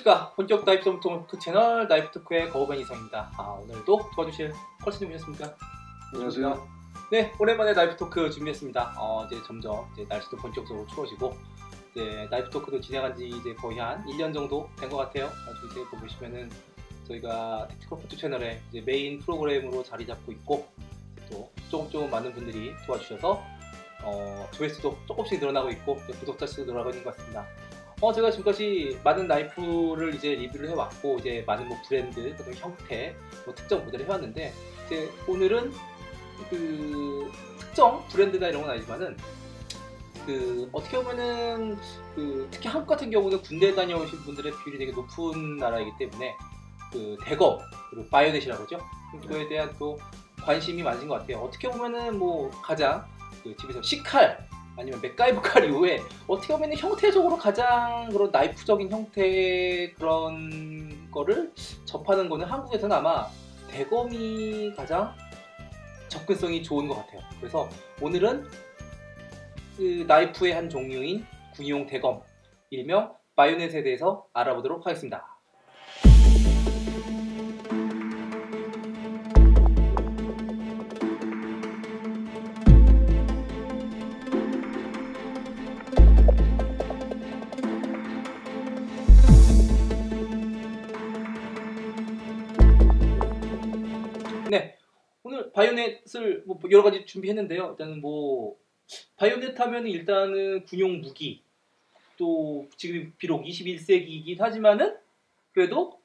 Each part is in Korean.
안녕하십니까. 본격 나이프 토크 채널 나이프 토크의 거우변 이성입니다. 오늘도 도와주실 컬스님 오셨습니까? 안녕하세요. 네, 오랜만에 나이프 토크 준비했습니다. 이제 점점 날씨도 본격적으로 추워지고 이제 나이프 토크도 진행한 지 이제 거의 한 1년 정도 된 것 같아요. 그래서 이제 보시면은 저희가 택티컬 포트 채널의 이제 메인 프로그램으로 자리 잡고 있고 또 조금 많은 분들이 도와주셔서 조회수도 조금씩 늘어나고 있고 구독자 수도 늘어나고 있는 것 같습니다. 제가 지금까지 많은 나이프를 이제 리뷰를 해왔고 이제 많은 뭐 브랜드, 그다음에 형태, 뭐 특정 모델을 해왔는데 이제 오늘은 그 특정 브랜드다 이런 건 아니지만은 그 어떻게 보면은 그 특히 한국 같은 경우는 군대 다녀오신 분들의 비율이 되게 높은 나라이기 때문에 그 대검 그리고 바이오넷이라고 그러죠. 그거에 대한 또 관심이 많으신 것 같아요. 어떻게 보면은 뭐 가장 그 집에서 시칼 아니면 맥가이버 칼 이후에 어떻게 보면 형태적으로 가장 그런 나이프적인 형태의 그런 거를 접하는 거는 한국에서는 아마 대검이 가장 접근성이 좋은 것 같아요. 그래서 오늘은 그 나이프의 한 종류인 군용 대검, 일명 바이오넷에 대해서 알아보도록 하겠습니다. 네, 오늘 바이오넷을 뭐 여러 가지 준비했는데요. 일단은 뭐 바이오넷 하면 일단은 군용 무기, 또 지금 비록 21세기이긴 하지만은 그래도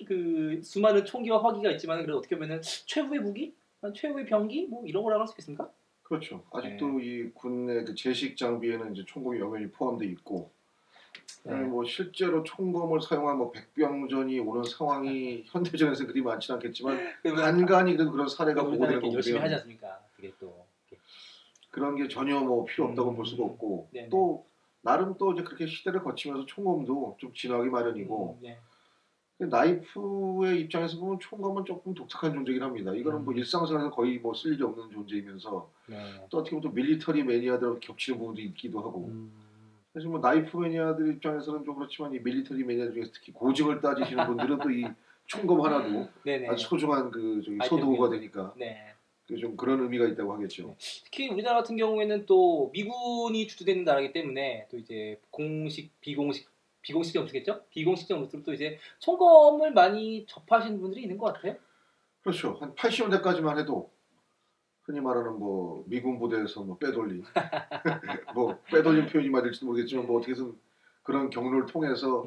그 수많은 총기와 화기가 있지만 그래도 어떻게 보면은 최후의 무기, 최후의 병기 뭐 이런 거라고 할 수 있겠습니까? 그렇죠. 아직도 이 군내 그 제식 장비에는 이제 총검이 엄연히 포함되어 있고, 뭐 실제로 총검을 사용한 뭐 백병전이 오는 상황이 현대전에서 그리 많지는 않겠지만 간간히 그런 사례가 보고되는 거고요. 열심히 하지 않습니까? 그게 또 그런 게 전혀 뭐 필요 없다고 볼 수가 없고, 또 나름 또 이제 그렇게 시대를 거치면서 총검도 좀 진화하기 마련이고. 나이프의 입장에서 보면 총검은 조금 독특한 존재긴 합니다. 이거는 뭐 일상생활에서 거의 뭐 쓸 일이 없는 존재이면서 또 어떻게 보면 또 밀리터리 매니아들하고 겹치는 부분도 있기도 하고. 사실 뭐 나이프 매니아들 입장에서는 좀 그렇지만 이 밀리터리 매니아 중에서 특히 고증을 따지시는 분들은 또 이 총검 하나도 아주 소중한 그 소도구가 되니까 좀 그런 의미가 있다고 하겠죠. 특히 우리나라 같은 경우에는 또 미군이 주도되는 나라이기 때문에 또 이제 공식, 비공식 점수겠죠? 비공식 점수로 또 이제 총검을 많이 접하시는 분들이 있는 것 같아요. 그렇죠. 한 80년대까지만 해도 흔히 말하는 뭐 미군 부대에서 뭐 빼돌린 뭐 빼돌린 표현이 맞을지도 모르겠지만 뭐 어떻게든 그런 경로를 통해서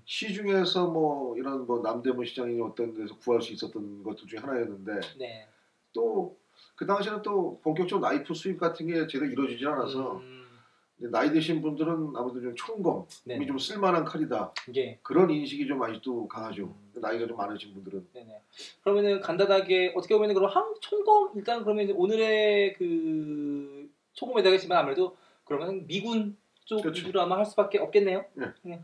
시중에서 뭐 이런 뭐 남대문 시장이나 어떤 데서 구할 수 있었던 것들 중에 하나였는데 또 그 당시에는 또 본격적으로 나이프 수입 같은 게 제대로 이루어지지 않아서 나이 드신 분들은 아무래도 좀 총검이 좀 쓸만한 칼이다. 그런 인식이 좀 아직도 강하죠. 나이가 좀 많으신 분들은. 그러면은 간단하게 어떻게 보면 그럼 총검 일단 그러면 오늘의 그 총검에 대하겠지만 아무래도 그러면 미군 쪽 위주로 아마 할 수밖에 없겠네요.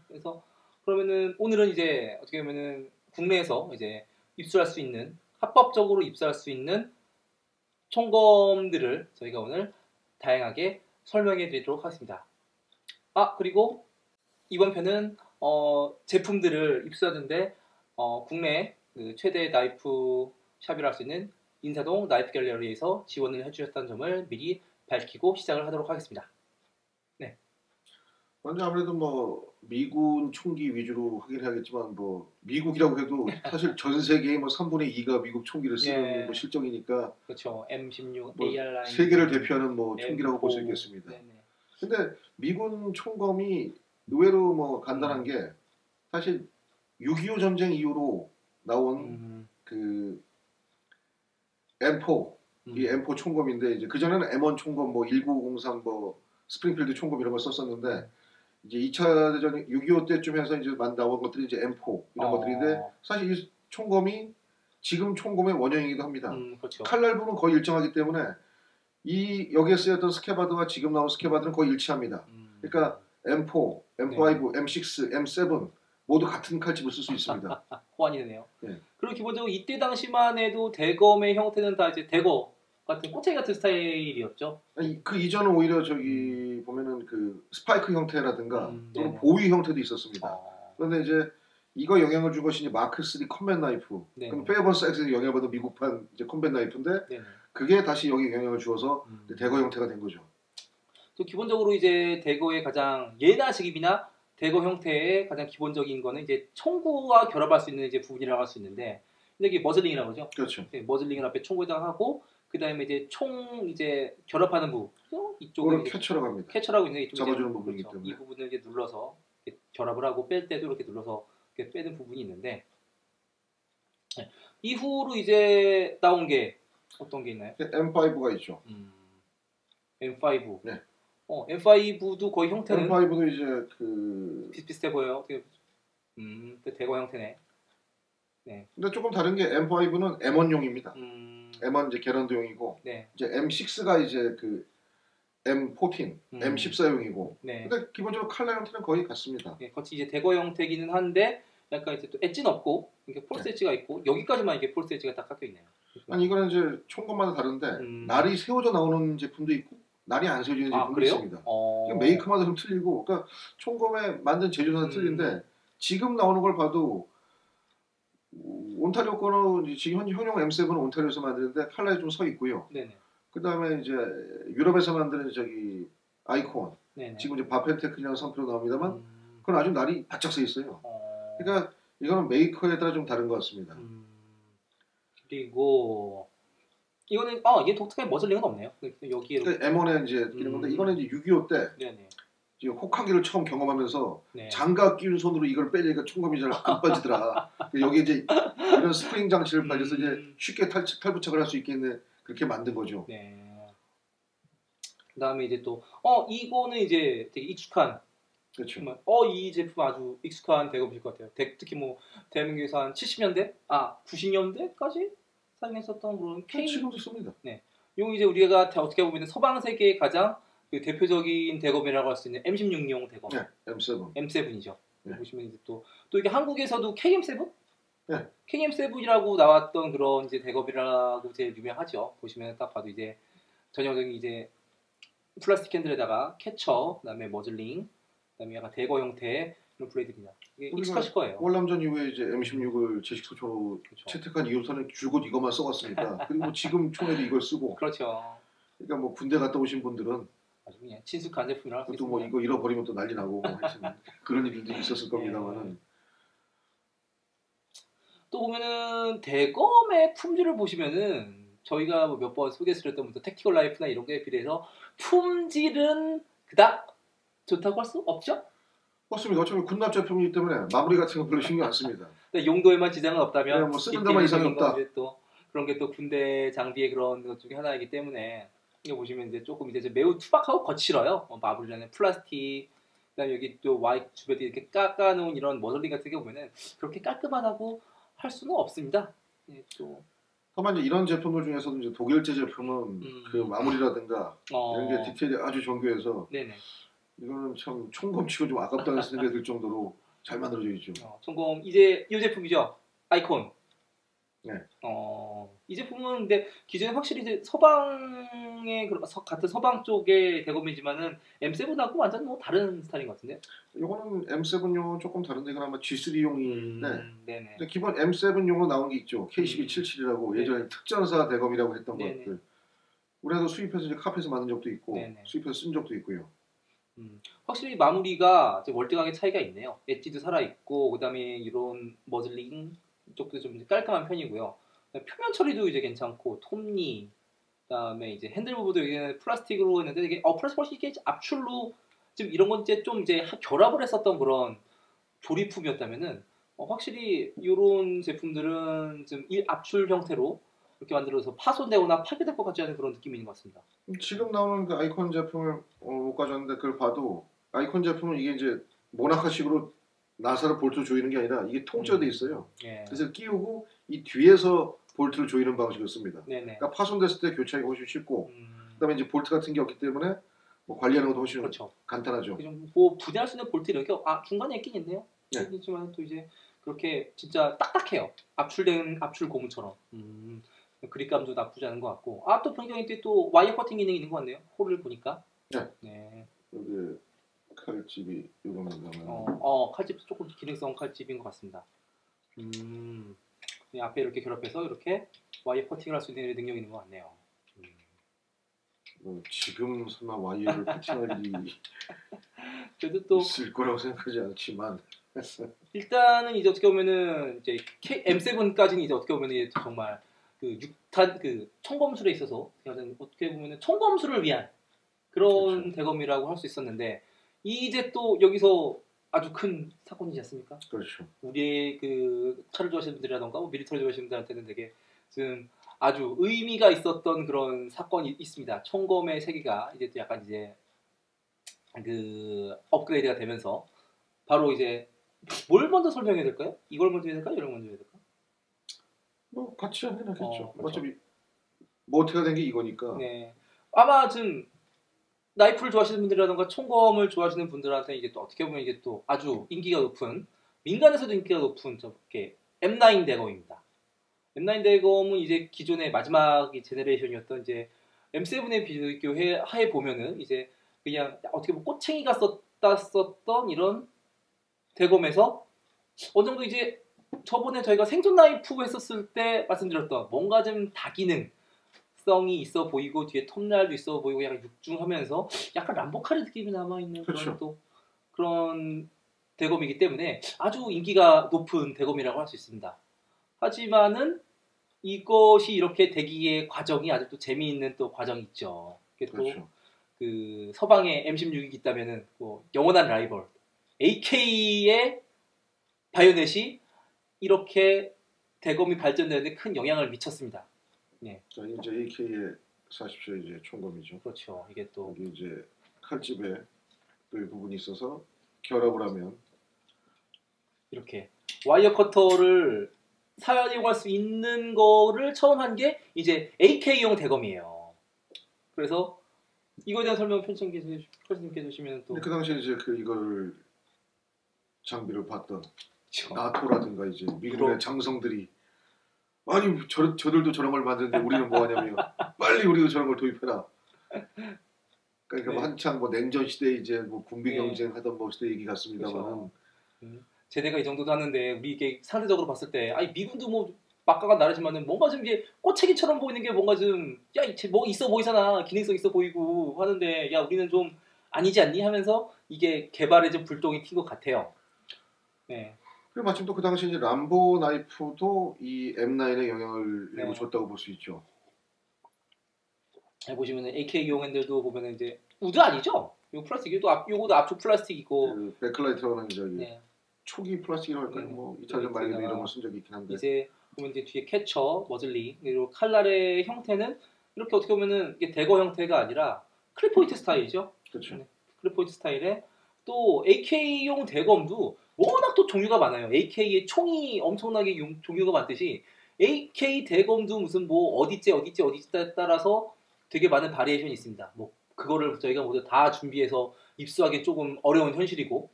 그래서 그러면은 오늘은 이제 어떻게 보면은 국내에서 이제 입수할 수 있는 합법적으로 입수할 수 있는 총검들을 저희가 오늘 다양하게 설명해 드리도록 하겠습니다. 그리고 이번 편은 제품들을 입수하는데 국내 그 최대 나이프 샵이라 할 수 있는 인사동 나이프 갤러리에서 지원을 해주셨다는 점을 미리 밝히고 시작을 하도록 하겠습니다. 먼저 아무래도 뭐 미군 총기 위주로 하긴 해야겠지만 뭐 미국이라고 해도 사실 전 세계의 뭐 3분의 2가 미국 총기를 쓰는 뭐 실정이니까. 그렇죠. M16, 뭐 AR9 세계를 대표하는 뭐 총기라고 볼 수 있겠습니다. 근데 미군 총검이 의외로 뭐 간단한 게 사실 6.25 전쟁 이후로 나온 그 M4 이 M4 총검인데 이제 그 전에는 M1 총검 뭐 1903 뭐 스프링필드 총검 이런 걸 썼었는데 이제 2차 대전 6.25 때쯤 해서 이제 나온 것들이 이제 M4 이런 것들인데 사실 이 총검이 지금 총검의 원형이기도 합니다. 칼날부는 거의 일정하기 때문에 이 여기에 쓰였던 스케바드와 지금 나온 스케바드는 거의 일치합니다. 그러니까 M4, M5, M6, M7 모두 같은 칼집을 쓸 수 있습니다. 호환이 되네요. 그리고 기본적으로 이때 당시만 해도 대검의 형태는 다 이제 대거 같은 꼬챙이 같은 스타일이었죠. 아니, 그 이전은 오히려 저기 보면은 그 스파이크 형태라든가 또는 보위 형태도 있었습니다. 그런데 이제 이거 영향을 준 것이 이제 마크 3 컴뱃 나이프. 네. 그럼 페어번스 X에서 영향을 받은 미국판 이제 컴뱃 나이프인데 네. 그게 다시 여기 영향을 주어서 대거 형태가 된 거죠. 또 기본적으로 이제 대거의 가장 예나 직입이나 대거 형태의 가장 기본적인 거는 이제 총구와 결합할 수 있는 이제 부분이라고 할 수 있는데 이게 머즐링이라고 그러죠. 그렇죠. 머즐링을 앞에 총구에다가 하고 그 다음에 이제 총 이제 결합하는 부분 이쪽을 이쪽을 캐쳐라고 합니다. 캐쳐라고 있는 이쪽 잡아주는 부분이기 그렇죠. 때문에 이 부분을 이제 눌러서 이렇게 결합을 하고 뺄 때도 이렇게 눌러서 이렇게 빼는 부분이 있는데 네. 이후로 이제 나온 게 어떤 게 있나요? M5가 있죠. M5. 네. M5도 거의 형태는 M5도 이제 그 비슷비슷해 보여요. 어떻게 대거 형태네. 네. 근데 조금 다른 게 M5는 M1용입니다. M1 이제 게런드용이고 네. 이제 M6가 이제 그 M14, M14용이고. 네. 근데 기본적으로 칼라 형태는 거의 같습니다. 네, 같이 이제 대거 형태기는 한데 약간 이제 또 엣지는 없고 이게 폴스 엣지가 있고 여기까지만 이게 폴스 엣지가 딱 깎여 있네요. 아니 이거는 이제 총것마다 다른데 날이 세워져 나오는 제품도 있고 날이 안 세워지는 제품도 그래요? 있습니다. 메이커마다 좀 틀리고, 그러니까 총검에 만든 제조사는 틀린데 지금 나오는 걸 봐도 온타리오 거는 지금 현용 M7은 온타리오에서 만드는데 칼라에 좀 서 있고요. 네네. 그 다음에 이제 유럽에서 만드는 저기 아이콘, 네네. 지금 이제 바펜테크라는 상표로 나옵니다만 그건 아주 날이 바짝 서 있어요. 어... 그러니까 이거는 메이커에 따라 좀 다른 것 같습니다. 그리고 이거는 이게 독특하게 머즐링은 없네요. 여기에 그러니까 M1에 이제 끼는 건데 이거는 이제 6.25 때 네네. 이제 혹하기를 처음 경험하면서 네. 장갑 끼운 손으로 이걸 빼니까 총검이 잘 안 빠지더라. 여기 이제 이런 스프링 장치를 가져서 이제 쉽게 탈부착을 할 수 있겠네, 그렇게 만든 거죠. 네. 그다음에 이제 또 이거는 이제 되게 익숙한. 그렇죠. 정말 이 제품 아주 익숙한 대검일 것 같아요. 특히 뭐 대한민국에서 한 70년대, 90년대까지 사용했었던 그런 지금도 씁니다. 네. 요 이제 우리가 어떻게 보면 서방 세계의 가장 그 대표적인 대검이라고 할 수 있는 M16용 대검. 네, M7. M7이죠. 네. 보시면 이제 또 이게 한국에서도 KM7? 네. KM7이라고 나왔던 그런 이제 대검이라고 제일 유명하죠. 보시면 딱 봐도 이제 전형적인 이제 플라스틱 핸들에다가 캐쳐, 그다음에 머즐링, 그다음에 약간 대거 형태의 이런 블레이드입니다. 이게 익숙하실 거예요. 월남전 이후에 이제 M16을 제식 소총으로 그렇죠. 채택한 이후부터는 줄곧 이것만 써왔으니까. 그리고 지금 총에도 이걸 쓰고. 그렇죠. 그러니까 뭐 군대 갔다 오신 분들은 아주 그냥 친숙한 제품이라고 할 수 또 뭐 있습니다. 이거 잃어버리면 또 난리 나고 그런 일들도 있었을 겁니다만은. 또 보면은 대검의 품질을 보시면은 저희가 뭐 몇 번 소개했었던 택티컬 라이프나 이런 거에 비해서 품질은 그닥 좋다고 할 수 없죠? 맞습니다. 어차피 군납 제품이기 때문에 마무리 같은 거 별로 신경 안 씁니다. 용도에만 지장은 없다면 뭐 쓰는 데만 이상이 없다. 또 그런 게 또 군대 장비의 그런 것 중에 하나이기 때문에 이거 보시면 이제 조금 이제 매우 투박하고 거칠어요. 마블이라는 플라스틱, 그다음에 여기 또 와이 주변에 이렇게 깎아놓은 이런 머덜링 같은 게 보면은 그렇게 깔끔하다고 할 수는 없습니다. 예, 또 다만 이제 이런 제품들 중에서도 이제 독일제 제품은 그 마무리라든가 이런 게 디테일이 아주 정교해서 네네. 이거는 참 총검치고 좀 아깝다는 생각이 들 정도로 잘 만들어져 있죠. 총검 이제 이 제품이죠. 아이콘. 네. 이 제품은 근데 기존에 확실히 이제 서방의 같은 서방 쪽의 대검이지만은 M7하고 완전 뭐 다른 스타일인 것 같은데. 이거는 M7용은 조금 다른데 이건 아마 G3용인데 네네. 근데 기본 M7용으로 나온 게 있죠. K1277이라고 예전에 특전사 대검이라고 했던 것들. 우리도 수입해서 이제 카페에서 만든 적도 있고 수입해서 쓴 적도 있고요. 확실히 마무리가 월등하게 차이가 있네요. 엣지도 살아있고 그다음에 이런 머즐링 쪽도 좀 깔끔한 편이고요. 표면 처리도 이제 괜찮고 톱니, 그다음에 이제 핸들 부분도 이게 플라스틱으로 했는데 이게 플라스틱 이게 압출로 좀 이런 건 이제 좀 이제 결합을 했었던 그런 조립품이었다면은 확실히 이런 제품들은 좀 압출 형태로 이렇게 만들어서 파손되거나 파괴될 것 같지 않은 그런 느낌이 있는 것 같습니다. 지금 나오는 그 아이콘 제품을 못 가져왔는데 그걸 봐도 아이콘 제품은 이게 이제 모나카식으로 나사를 볼트를 조이는 게 아니라 이게 통째로 돼 있어요. 그래서 끼우고 이 뒤에서 볼트를 조이는 방식을 씁니다. 그러니까 파손됐을 때 교체하기 훨씬 쉽고 그다음에 이제 볼트 같은 게 없기 때문에 뭐 관리하는 것도 훨씬 간단하죠. 뭐 분해할 수 있는 볼트 이런 게 중간에 있긴 있네요. 있지만 또 이제 그렇게 진짜 딱딱해요. 압출된 압출 고무처럼. 그립감도 나쁘지 않은 것 같고 또 보니까 또 와이어 커팅 기능이 있는 것 같네요. 홀을 보니까. 네. 여기 칼집이 이겁니다. 칼집 조금 기능성 칼집인 것 같습니다. 그냥 앞에 이렇게 결합해서 이렇게 와이어 커팅을 할 수 있는 능력이 있는 것 같네요. 지금 설마 와이어를 커팅할 일이 그래도 또 있을 거라고 생각하지 않지만 일단은 이제 어떻게 보면은 이제 M7까지는 이제 어떻게 보면은 이제 정말 그 6탄 그 총검술에 있어서 어떻게 보면은 총검술을 위한 그런 그렇죠. 대검이라고 할 수 있었는데 이제 또 여기서 아주 큰 사건이지 않습니까? 그렇죠. 우리의 그 차를 좋아하시는 분들이라던가 뭐 미리터리 좋아하시는 분들한테는 되게 지금 아주 의미가 있었던 그런 사건이 있습니다. 총검의 세계가 이제 또 약간 이제 그 업그레이드가 되면서 바로 이제 뭘 먼저 설명해야 될까요? 이걸 먼저 해야 될까요? 이걸 먼저 해야 될까요? 뭐 같이 해야겠죠. 그렇죠. 어차피 뭐 어떻게 된 게 이거니까. 네. 아마 지금 나이프를 좋아하시는 분들이라던가 총검을 좋아하시는 분들한테 이게 또 어떻게 보면 이게 또 아주 인기가 높은 민간에서도 인기가 높은 저게 M9 대검입니다. M9 대검은 이제 기존의 마지막 제네레이션이었던 이제 M7에 비교해 보면은 이제 그냥 어떻게 보면 꼬챙이가 썼던 이런 대검에서 어느 정도 이제 저번에 저희가 생존 나이프 했었을 때 말씀드렸던 뭔가 좀 다기능성이 있어 보이고 뒤에 톱날도 있어 보이고 약간 육중하면서 약간 람보카르 느낌이 남아있는 그렇죠. 그런 또 그런 대검이기 때문에 아주 인기가 높은 대검이라고 할 수 있습니다. 하지만은 이것이 이렇게 되기의 과정이 아주 또 재미있는 또 과정이 있죠. 이게 또 그렇죠. 그 서방에 M16이 있다면은 뭐 영원한 라이벌 AK의 바이오넷이 이렇게 대검이 발전되는데 큰 영향을 미쳤습니다. 네. 자, 이제 AK의 40초 이제 총검이죠. 그렇죠. 이게 또 여기 이제 칼집에 그 부분이 있어서 결합을 하면 이렇게 와이어 커터를 사용할 수 있는 거를 처음 한 게 이제 AK용 대검이에요. 그래서 이거에 대한 설명 편집님께서 해주시면 또 그 당시에 이제 그 이걸 장비를 봤던 그렇죠. 나토라든가 이제 미국의 장성들이 아니 저들도 저런 걸 만드는데 우리는 뭐 하냐며 빨리 우리도 저런 걸 도입해라. 그러니까 뭐 네. 한창 뭐 냉전 시대 이제 뭐 군비 네. 경쟁하던 뭐 시대 얘기 같습니다만은 쟤네가 이 정도도 하는데 우리 이게 상대적으로 봤을 때 아니 미군도 뭐 막강한 나라지만은 뭔가 좀 이게 꼬챙이처럼 보이는 게 뭔가 좀 야 뭐 있어 보이잖아 기능성 있어 보이고 하는데 야 우리는 좀 아니지 않니 하면서 이게 개발에 좀 불똥이 튄 것 같아요. 네. 그리고 마침 또 그 당시 이제 람보 나이프도 이 M9에 영향을 일부 줬다고 볼 수 있죠. 보시면은 AK용 핸들도 보면은 이제 우드 아니죠? 이거 플라스틱, 요거도 앞쪽 플라스틱이고 그 백클라이트라는 저기 네. 초기 플라스틱이라고 할까요? 뭐 2차전 말기도 이런 걸 쓴 적이 있긴 한데 이제 보면 이제 뒤에 캐쳐, 머즐링 그리고 칼날의 형태는 이렇게 어떻게 보면은 이게 대거 형태가 아니라 클립포인트 스타일이죠. 그렇죠. 네. 클립포인트 스타일에 또 AK용 대검도 워낙 또 종류가 많아요. AK의 총이 엄청나게 종류가 많듯이 AK 대검도 무슨 뭐 어디째 따라서 되게 많은 바리에이션이 있습니다. 뭐 그거를 저희가 모두 다 준비해서 입수하기 조금 어려운 현실이고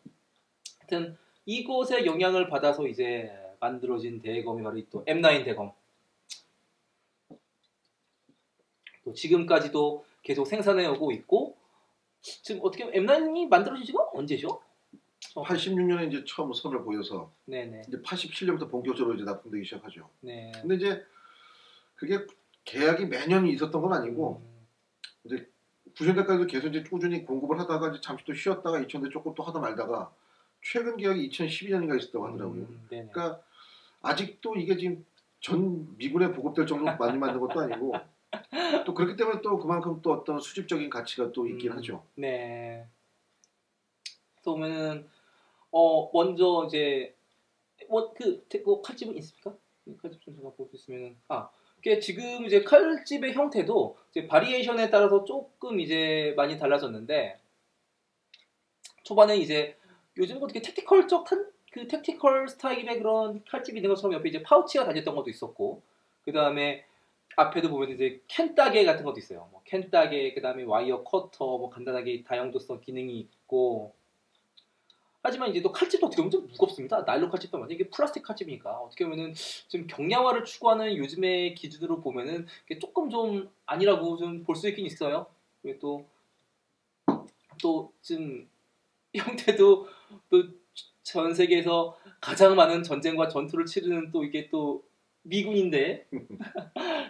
하여튼 이곳의 영향을 받아서 이제 만들어진 대검이 바로 또 M9 대검. 또 지금까지도 계속 생산해 오고 있고 지금 어떻게 M9이 만들어진 지가 언제죠? 86년에 이제 처음 선을 보여서 네네. 이제 87년부터 본격적으로 이제 납품되기 시작하죠. 네. 근데 이제 그게 계약이 매년 있었던 건 아니고 이제 90년대까지도 계속 이제 꾸준히 공급을 하다가 이제 잠시 또 쉬었다가 2000년대 조금 또 하다 말다가 최근 계약이 2012년인가 있었다고 하더라고요. 그러니까 아직도 이게 지금 전 미군에 보급될 정도로 많이 만든 것도 아니고 또 그렇기 때문에 또 그만큼 또 어떤 수집적인 가치가 또 있긴 하죠. 네. 또 보면은 먼저 이제 뭐 칼집은 있습니까? 칼집 좀 제가 볼 수 있으면은 이게 지금 이제 칼집의 형태도 이제 바리에이션에 따라서 조금 이제 많이 달라졌는데 초반에 이제 요즘 뭐 되게 그 택티컬 스타일의 그런 칼집이 있는 것처럼 옆에 이제 파우치가 달렸던 것도 있었고 그 다음에 앞에도 보면 이제 캔 따개 같은 것도 있어요. 뭐 캔 따개, 그 다음에 와이어 커터, 뭐 간단하게 다용도성 기능이 있고. 하지만 이제 또 칼집도 어떻게 보면 좀 무겁습니다. 나일론 칼집도 맞아요. 이게 플라스틱 칼집이니까 어떻게 보면은 좀 경량화를 추구하는 요즘의 기준으로 보면은 이게 조금 좀 아니라고 좀 볼 수 있긴 있어요. 그리고 또 좀 형태도 또 전 세계에서 가장 많은 전쟁과 전투를 치르는 또 이게 또 미군인데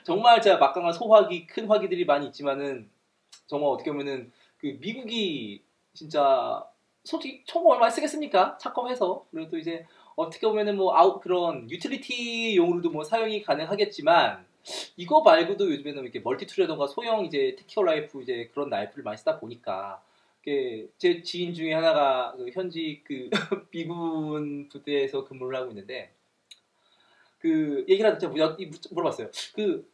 정말 진짜 막강한 소화기 큰 화기들이 많이 있지만은 정말 어떻게 보면은 그 미국이 진짜 솔직히 총 얼마 쓰겠습니까? 착검해서 그리고 또 이제 어떻게 보면은 뭐 아웃 그런 유틸리티용으로도 뭐 사용이 가능하겠지만 이거 말고도 요즘에는 이렇게 멀티툴이라던가 소형 이제 테키어 라이프 이제 그런 라이프를 많이 쓰다 보니까 이게 제 지인 중에 하나가 그 현지 그 미군 부대에서 근무를 하고 있는데 그 얘기를 하다 제가 물어봤어요. 그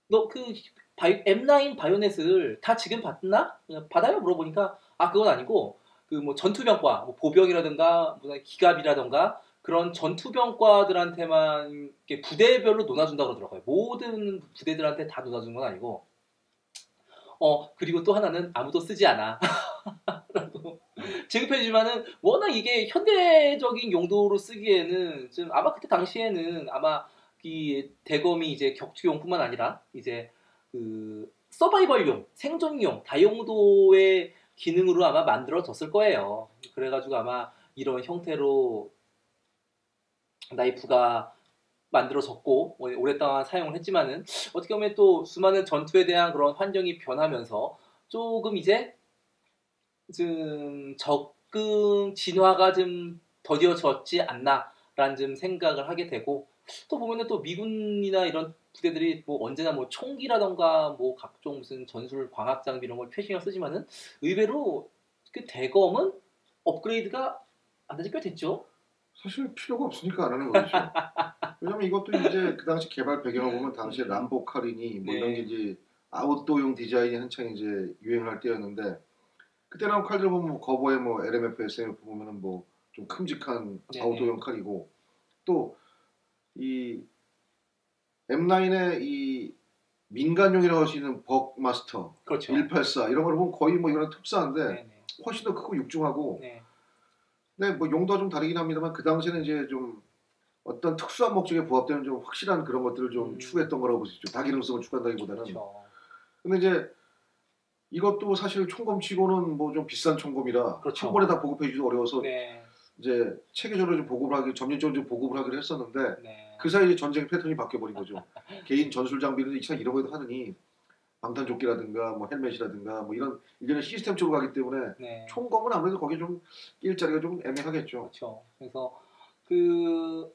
너 그 M9 바이오넷을 다 지금 받나? 받아요? 물어보니까 아 그건 아니고 그 뭐 전투병과 뭐 보병이라든가 무슨 기갑이라든가 그런 전투병과들한테만 이렇게 부대별로 놓아준다 그러더라고요. 모든 부대들한테 다 놓아주는 건 아니고 그리고 또 하나는 아무도 쓰지 않아. 라고 지급해주지만은 워낙 이게 현대적인 용도로 쓰기에는 좀 아마 그때 당시에는 아마 이 대검이 이제 격투용뿐만 아니라 이제 그 서바이벌용, 생존용, 다용도의 기능으로 아마 만들어졌을 거예요. 그래가지고 아마 이런 형태로 나이프가 만들어졌고 오랫동안 사용을 했지만은 어떻게 보면 또 수많은 전투에 대한 그런 환경이 변하면서 조금 이제 좀 적응 진화가 좀 더뎌졌지 않나라는 좀 생각을 하게 되고 또 보면은 또 미군이나 이런 부대들이 뭐 언제나 뭐 총기라던가 뭐 각종 무슨 전술 광학 장비 이런 걸 최신경 쓰지만은 의외로 그 대검은 업그레이드가 안 된 지 꽤 됐죠. 사실 필요가 없으니까 안 하는 거죠. 왜냐면 이것도 이제 그 당시 개발 배경을 보면 당시에 람보 카린이 뭐 이런 게 네. 이제 아웃도어용 디자인이 한창 이제 유행할 때였는데 그때 나온 칼들 보면 뭐 거버의 뭐 LMF, SMF 보면은 뭐 좀 큼직한 네네. 아웃도어용 칼이고 또 이 M9의 이 민간용이라고 할 수 있는 벅마스터 그렇죠. 184 이런 걸 보면 거의 뭐 이런 흡사한데 네네. 훨씬 더 크고 육중하고 네. 근데 뭐 용도가 좀 다르긴 합니다만 그 당시에는 이제 좀 어떤 특수한 목적에 부합되는 좀 확실한 그런 것들을 좀 추구했던 거라고 볼 수 있죠. 다기능성을 추구한다기보다는. 그렇죠. 근데 이제 이것도 사실 총검치고는 뭐 좀 비싼 총검이라 한 번에 그렇죠. 다 보급해주기 어려워서 네. 이제 체계적으로 좀 보급을 하기 점진적으로 좀 보급을 하기로 했었는데 네. 그 사이에 전쟁 패턴이 바뀌어버린 거죠. 개인 전술 장비를 이차 이런 거도 하느니 방탄조끼라든가 뭐 헬멧이라든가 뭐 이런 이제는 시스템 쪽으로 가기 때문에 네. 총검은 아무래도 거기에 좀 낄 자리가 좀 애매하겠죠. 그렇죠. 그래서 그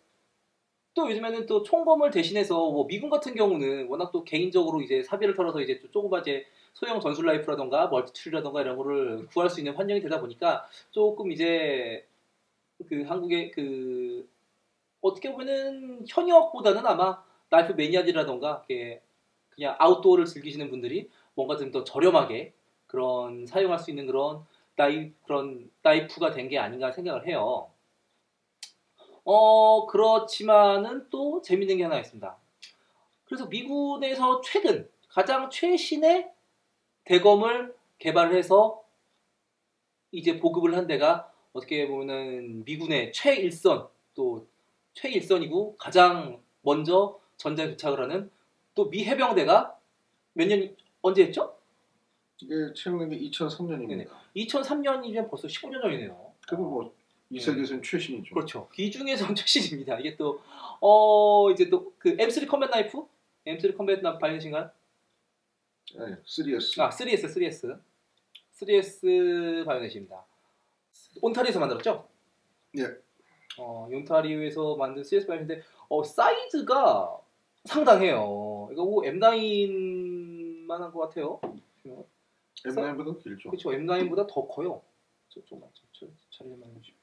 또 요즘에는 또 총검을 대신해서 뭐 미군 같은 경우는 워낙 또 개인적으로 이제 사비를 털어서 이제 또 조그만 이제 소형 전술 라이프라던가 멀티툴이라던가 이런 거를 구할 수 있는 환경이 되다 보니까 조금 이제 그 한국의 그 어떻게 보면은 현역보다는 아마 라이프 매니아들이라던가 이렇게 그냥 아웃도어를 즐기시는 분들이 뭔가 좀 더 저렴하게 그런 사용할 수 있는 그런 나이프가 된 게 아닌가 생각을 해요. 그렇지만은 또 재밌는 게 하나 있습니다. 그래서 미군에서 최근 가장 최신의 대검을 개발을 해서 이제 보급을 한 데가 어떻게 보면은 미군의 최일선 또 최일선이고 가장 먼저 전장에 도착을 하는 또 미 해병대가 몇 년 언제 했죠? 이게 채용된 게 네네. 2003년입니다. 2003년이면 벌써 15년 전이네요. 그래도 뭐 이 네. 세계에서는 최신이죠. 그렇죠. 이 중에서 최신입니다. 이게 또 이제 또 그 M3 컴뱃 나이프? M3 컴뱃 나이프 바이오넷인가요? 네, 3S. 아, 3S 바이오넷입니다. 온타리오에서 만들었죠? 예. 온타리오에서 만든 3S 바이오넷인데 사이즈가 상당해요. 이거 뭐 M9만 한 것 같아요. M9보다 길죠. 그렇죠. M9보다 더 커요. 조금만 차례만 해주시고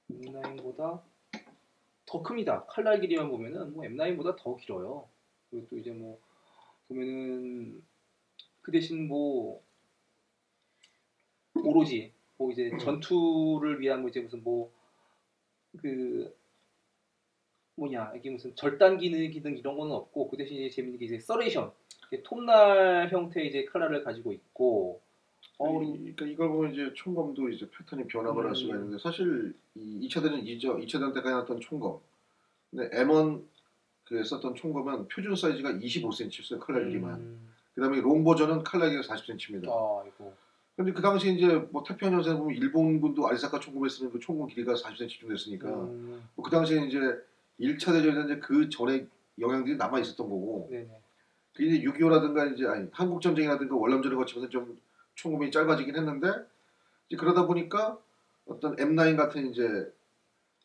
M9보다 더 큽니다. 칼날 길이만 보면은 뭐 M9보다 더 길어요. 그리고 또 이제 뭐 보면은 그 대신 뭐 오로지 뭐 이제 전투를 위한 뭐 이제 무슨 뭐 그 뭐냐 이게 무슨 절단 기능 이런 거는 없고 그 대신 이제 재밌는 게 이제 서레이션 톱날 형태의 이제 칼날을 가지고 있고 그러니까 이걸 보면 이제 총검도 이제 패턴이 변화를 할 수가 있는데 사실 이 2차 대전 이죠. 2차 대전 때까지 나왔던 총검. 근데 M1 그 썼던 총검은 표준 사이즈가 25cm였어요. 칼날 길이만. 그다음에 롱 버전은 칼날 길이가 40cm입니다. 아이고. 근데 그 당시 이제 뭐 태평양 전쟁 보면 일본군도 아리사카 총검에 쓰는 그 총검 길이가 40cm 정도 됐으니까 뭐그 당시에 이제 1차 대전에 이제 그 전에 영향들이 남아 있었던 거고. 네네. 그 이제 6.25라든가 이제 아니 한국 전쟁이라든가 월남전을 거치면서 좀 총검이 짧아지긴 했는데 이제 그러다 보니까 어떤 M9 같은 이제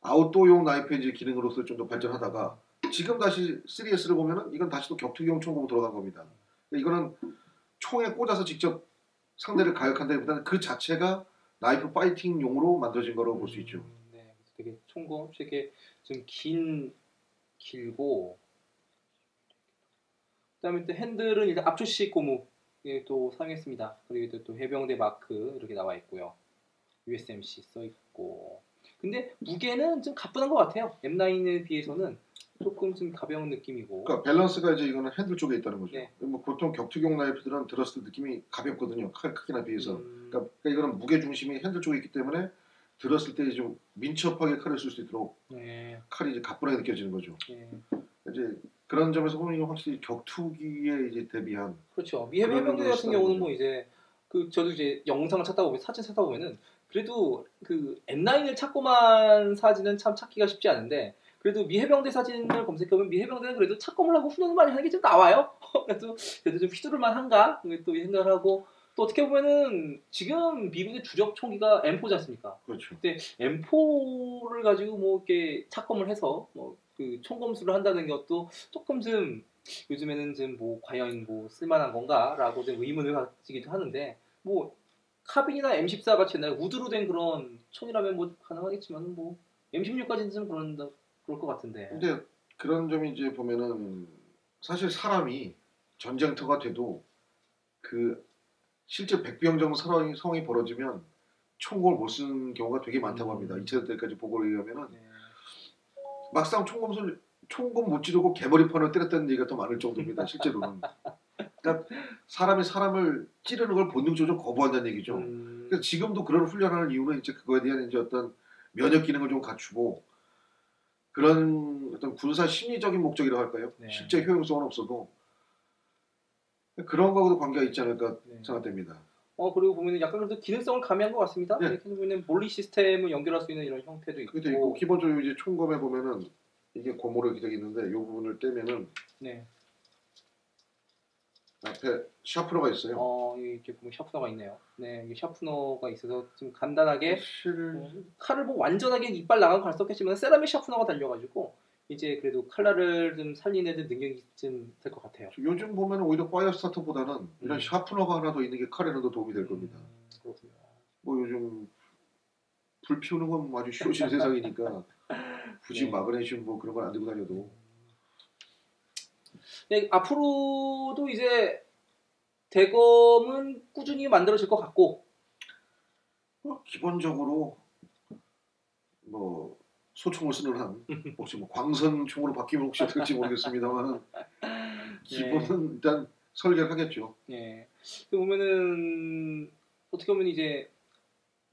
아웃도어용 나이프의 이제 기능으로서 좀 더 발전하다가 지금 다시 3S를 보면은 이건 다시 또 격투기용 총검으로 돌아간 겁니다. 이거는 총에 꽂아서 직접 상대를 가격한다기보다는 그 자체가 나이프 파이팅용으로 만들어진 거라고 볼 수 있죠. 네, 되게 총검 되게 좀 길고 그다음에 또 핸들은 일단 압축식 고무에 또 사용했습니다. 그리고 또 해병대 마크 이렇게 나와 있고요. USMC 써 있고. 근데 무게는 좀 가뿐한 것 같아요. M9에 비해서는 조금 좀 가벼운 느낌이고. 그러니까 밸런스가 이제 이거는 핸들 쪽에 있다는 거죠. 네. 뭐 보통 격투기용 나이프들은 들었을 때 느낌이 가볍거든요. 칼 크기나 비해서. 그러니까 이거는 무게 중심이 핸들 쪽에 있기 때문에 들었을 때 좀 민첩하게 칼을 쓸 수 있도록 네. 칼이 이제 가뿐하게 느껴지는 거죠. 네. 이제 그런 점에서 보면 이건 확실히 격투기에 이제 대비한. 그렇죠. 미 해병대 같은 경우는 뭐 이제 그 저도 이제 영상을 찾다 보면 사진 찾다 보면은 그래도 그 M9을 찾고만 사진은 참 찾기가 쉽지 않은데 그래도 미 해병대 사진을 검색해보면 미 해병대는 그래도 착검을 하고 훈련을 많이 하는 게 좀 나와요. 그래도 좀 휘두를만 한가 또 생각을 하고 또 어떻게 보면은 지금 미국의 주력 총기가 M4지 않습니까? 그렇죠. 근데 M4를 가지고 뭐 이렇게 착검을 해서 뭐 그 총검수를 한다는 것도 조금 좀 요즘에는 좀 뭐 과연 뭐 쓸만한 건가라고 좀 의문을 가지기도 하는데 뭐 카빈이나 M14 같이 옛날에 우드로 된 그런 총이라면 뭐 가능하겠지만 뭐 M16까지는 좀 그럴 것 같은데. 근데 그런 점이 이제 보면은 사실 사람이 전쟁터가 돼도 그 실제 백병정 상황이 벌어지면 총검을 못 쓰는 경우가 되게 많다고 합니다. 2차 때까지 보고를 의하면은 네. 막상 총검 못 지르고 개머리판을 때렸다는 얘기가 더 많을 정도입니다. 실제로는. 그러니까 사람이 사람을 찌르는 걸 본능적으로 거부한다는 얘기죠. 그래서 지금도 그런 훈련하는 이유는 이제 그거에 대한 이제 어떤 면역 기능을 좀 갖추고 그런 어떤 군사 심리적인 목적이라고 할까요? 네. 실제 효용성은 없어도 그런 거하고도 관계가 있지 않을까 네. 생각됩니다. 그리고 보면 약간 그래도 기능성을 가미한 것 같습니다. 네. 이렇게 보면 몰리 시스템을 연결할 수 있는 이런 형태도 있고. 그게 있고 기본적으로 이제 총검에 보면은 이게 고무로 되어 있는데 이 부분을 떼면은 네. 앞에 샤프너가 있어요. 이렇게 보면 샤프너가 있네요. 네, 이게 샤프너가 있어서 좀 간단하게 칼을 뭐 완전하게 이빨 나간 갈 수 없겠지만 세라믹 샤프너가 달려가지고 이제 그래도 칼날을 좀 살리는 능력이 좀 될 것 같아요. 요즘 보면 오히려 파이어 스타터보다는 이런 샤프너가 하나 더 있는 게 칼에는 더 도움이 될 겁니다. 그렇군요. 뭐 요즘 불 피우는 건 아주 쉬워진 세상이니까 굳이 네. 마그네슘 뭐 그런 걸 안 들고 다녀도. 네, 앞으로도 이제 대검은 꾸준히 만들어질 것 같고 기본적으로 뭐 소총을 쓰는 한 혹시 뭐 광선총으로 바뀌면 혹시 어떻게 될지 모르겠습니다만 기본은 일단 설계를 하겠죠. 네. 보면은 어떻게 보면 이제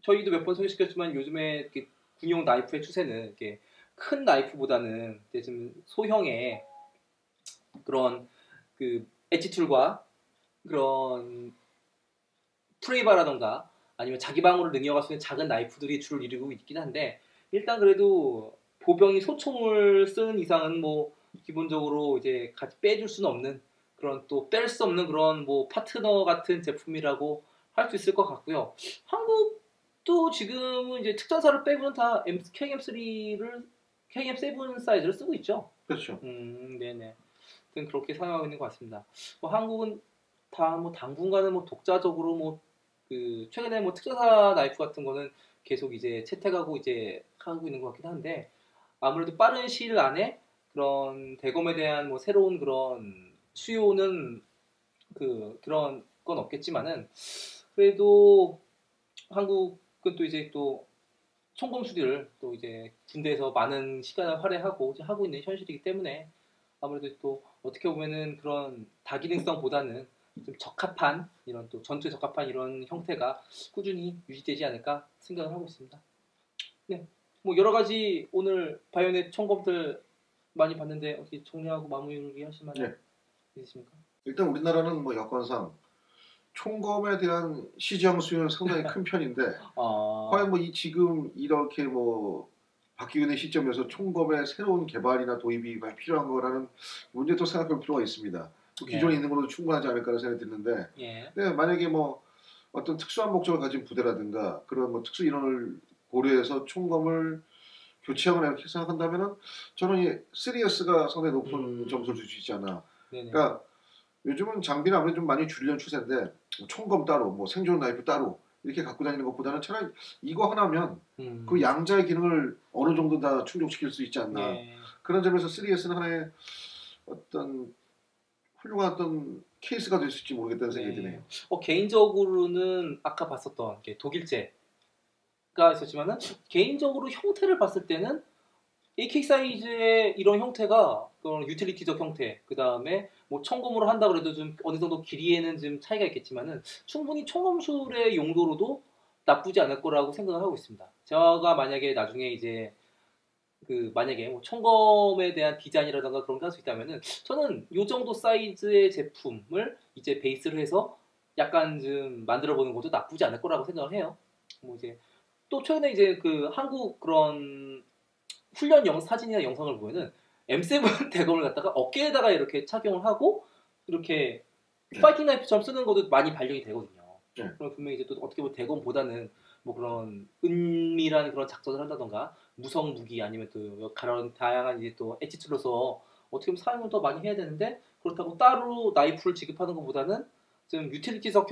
저희도 몇 번 소개시켰지만 요즘에 이렇게 군용 나이프의 추세는 이렇게 큰 나이프보다는 이제 좀 소형의 그런 그 엣지 툴과 그런 프레이바라던가 아니면 자기 방어를 능력할 수 있는 작은 나이프들이 주를 이루고 있긴 한데 일단 그래도 보병이 소총을 쓰는 이상은 뭐 기본적으로 이제 같이 빼줄 수는 없는 그런 또 뺄 수 없는 그런 뭐 파트너 같은 제품이라고 할 수 있을 것 같고요. 한국도 지금은 이제 특전사를 빼고는 다 KM7 사이즈를 쓰고 있죠. 그렇죠. 네네. 그렇게 사용하고 있는 것 같습니다. 뭐 한국은 다 뭐 당분간은 뭐 독자적으로 뭐 그 최근에 뭐 특전사 나이프 같은 거는 계속 이제 채택하고 이제 하고 있는 것 같긴 한데 아무래도 빠른 시일 안에 그런 대검에 대한 뭐 새로운 그런 수요는 그런 건 없겠지만은 그래도 한국은 또 이제 또 총검수들을 또 이제 군대에서 많은 시간을 할애하고 이제 하고 있는 현실이기 때문에 아무래도 또 어떻게 보면은 그런 다기능성보다는 좀 적합한 이런 또 전투에 적합한 이런 형태가 꾸준히 유지되지 않을까 생각을 하고 있습니다. 네, 뭐 여러 가지 오늘 바이오넷 총검들 많이 봤는데 어떻게 정리하고 마무리 하실 만한 있으십니까? 일단 우리나라는 뭐 여건상 총검에 대한 시장 수요는 상당히 큰 편인데 과연 뭐 이 지금 이렇게 뭐 바뀌고 있는 시점에서 총검의 새로운 개발이나 도입이 과연 필요한 거라는 문제도 생각할 필요가 있습니다. 또 기존에 예. 있는 것도 충분하지 않을까라는 생각이 드는데 예. 근데 만약에 뭐 어떤 특수한 목적을 가진 부대라든가 그런 뭐 특수 인원을 고려해서 총검을 교체하거나 이렇게 생각한다면은 저는 이 3S가 상당히 높은 점수를 줄 수 있지 않나. 네네. 그러니까 요즘은 장비는 아무래도 좀 많이 줄이려는 추세인데 총검 따로, 뭐 생존 나이프 따로 이렇게 갖고 다니는 것보다는 차라리 이거 하나면 그 양자의 기능을 어느 정도 다 충족시킬 수 있지 않나. 예. 그런 점에서 3S는 하나의 어떤 훌륭한 어떤 케이스가 될 수 있을지 모르겠다는 생각이 드네요. 개인적으로는 아까 봤었던 게 독일제가 있었지만은 개인적으로 형태를 봤을 때는 AK 사이즈의 이런 형태가 그런 유틸리티적 형태, 그 다음에 뭐 청검으로 한다 그래도 좀 어느 정도 길이에는 좀 차이가 있겠지만은 충분히 총검술의 용도로도 나쁘지 않을 거라고 생각을 하고 있습니다. 제가 만약에 나중에 이제 만약에 뭐 청검에 대한 디자인이라든가 그런 게 할 수 있다면은 저는 이 정도 사이즈의 제품을 이제 베이스로 해서 약간 좀 만들어 보는 것도 나쁘지 않을 거라고 생각을 해요. 뭐 이제 또 최근에 이제 한국 그런 훈련 사진이나 영상을 보면은 M7 대검을 갖다가 어깨에다가 이렇게 착용을 하고 이렇게 파이팅 나이프처럼 쓰는 것도 많이 발견이 되거든요. 네. 그럼 분명히 이제 또 어떻게 보면 대검보다는 뭐 그런 은밀한 그런 작전을 한다던가 무성 무기 아니면 또 그런 다양한 이제 또 엣지툴로서 어떻게 보면 사용을 더 많이 해야 되는데 그렇다고 따로 나이프를 지급하는 것보다는 좀 유틸리티적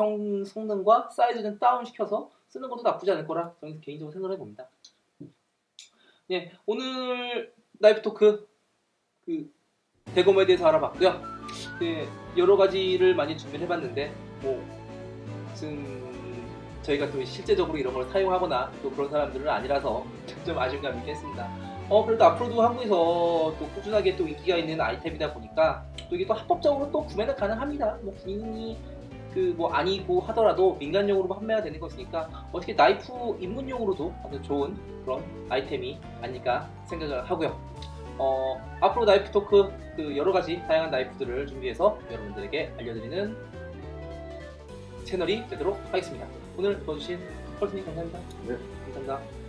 성능과 사이즈는 다운시켜서 쓰는 것도 나쁘지 않을 거라 저는 개인적으로 생각을 해봅니다. 네, 오늘 나이프 토크 대검에 대해서 알아봤고요. 네, 여러 가지를 많이 준비를 해봤는데 뭐 지금 저희가 또 실제적으로 이런 걸 사용하거나 또 그런 사람들은 아니라서 좀 아쉬움감이 있겠습니다. 그래도 앞으로도 한국에서 또 꾸준하게 또 인기가 있는 아이템이다 보니까 또 이게 또 합법적으로 또 구매는 가능합니다. 뭐 기능이 뭐 아니고 하더라도 민간용으로 판매가 되는 것이니까 어떻게 나이프 입문용으로도 아주 좋은 그런 아이템이 아닐까 생각을 하고요. 앞으로 나이프 토크 여러 가지 다양한 나이프들을 준비해서 여러분들에게 알려드리는 채널이 되도록 하겠습니다. 오늘 도와주신 펄스님 감사합니다. 네. 감사합니다.